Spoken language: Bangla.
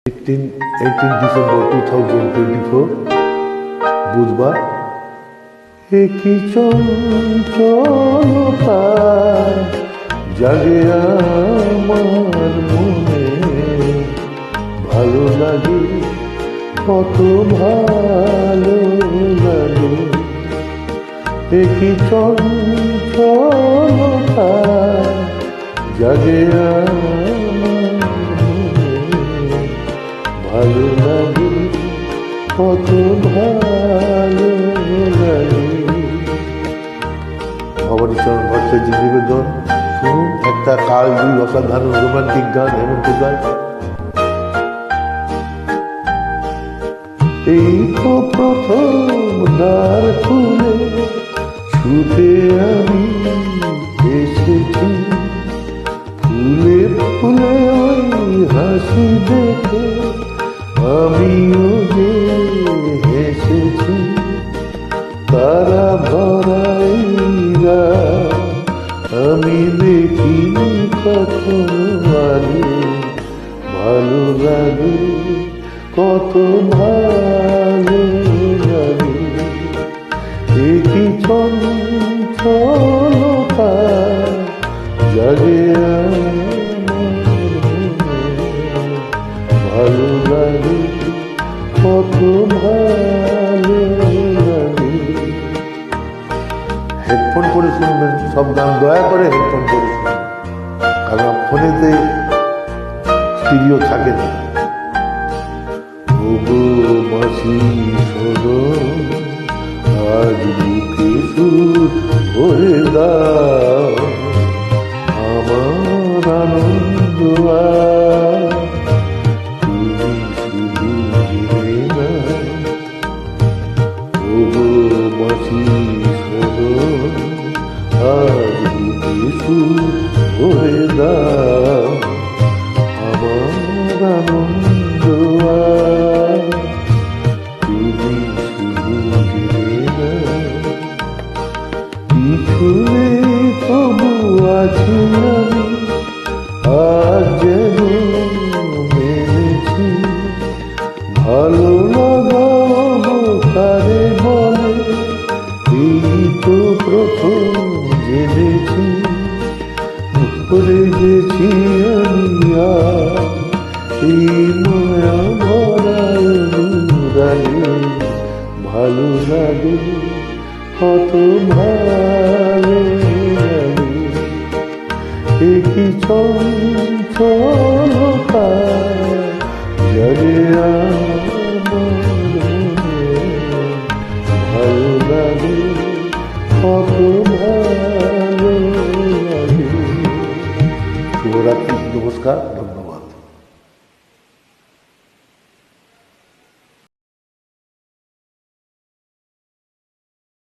18 ডিসেম্বর 2024 বুধবার। একই চঞ্চলতা জাগে আমার মনে, ভালো লাগে কত ভালো লাগে। একই চঞ্চলতা জাগে ভালো লাগে কত ভালো লাগে। ভবানীচরণ ভট্টাচার্য নিবেদন। শুনুন একটা কাল দুই অসাধারণ রোমান্টিক গান হেমন্ত গায়। এই তো প্রথম দ্বার খুলে ছুটে আমি এসেছি, ফুলে ফুলে ওই হাসি দেখে আমিও যে হেসেছি। তারা ভরাইরা আমি দেখিনি কখনো আগে, ভালো লাগে কত ভালো লাগে। একই চঞ্চলতা জাগে ভালো লাগে কত ভালো লাগে। হেডফোন করে শুনবেন সব গান, দয়া করে হেডফোন করে শুনবেন, কারণ ফোনেতে স্টিরিও থাকে না। ওগো মাসি শোনো, আজ বুকে সুর ভরে দাও, আমার আনন্দ তুমি শুধু জেনে না। ওগো মাসি শোনো, আজ বুকে সুর ভরে দাও, আমার আনন্দ তুমি শুধু জেনে না। পিছনে তবু আছি আমি, আজ যেন মেনেছি, ভালো লাগাবো কারে বলে এই তো প্রথম জেনেছি। করে গেছি আমি এই মায়া ভরা অনুরাগে, ভালো লাগে কত ভালো লাগে। একই চঞ্চলতা জাগে ভালো লাগে কত ভালো লাগে। শুভরাত্রি, নমস্কার।